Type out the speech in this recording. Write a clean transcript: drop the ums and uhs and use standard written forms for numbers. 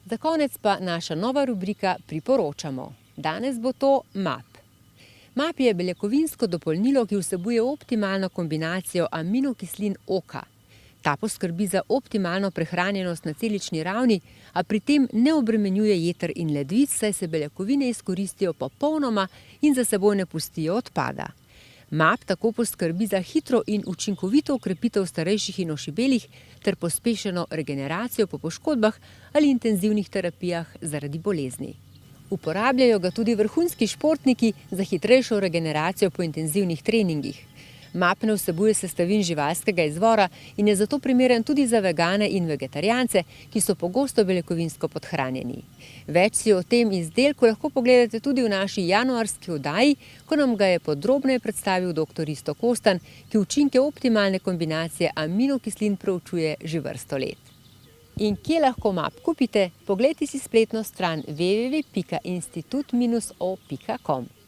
Za konec pa naša nova rubrika Priporočamo. Danes bo to MAP. MAP je beljakovinsko dopolnilo, ki vsebuje optimalno kombinacijo aminokislin oka. Ta poskrbi za optimalno prehranjenost na celični ravni, a pri tem ne obremenjuje jeter in ledvic, saj se beljakovine izkoristijo popolnoma in za seboj ne pustijo odpada. MAP tako poskrbi za hitro in učinkovito okrepitev starejših in ošibelih ter pospešeno regeneracijo po poškodbah ali intenzivnih terapijah zaradi bolezni. Uporabljajo ga tudi vrhunski športniki za hitrejšo regeneracijo po intenzivnih treningih. MAP ne vsebuje sestavin živalskega izvora in je zato primeren tudi za vegane in vegetarijance, ki so pogosto beljakovinsko podhranjeni. Več si o tem izdelku lahko pogledate tudi v naši januarski oddaji, ko nam ga je podrobneje predstavil dr. Risto Kostan, ki učinke optimalne kombinacije aminokislin proučuje že vrsto let. In kje lahko MAP kupite? Poglejte si spletno stran www.institut-o.com.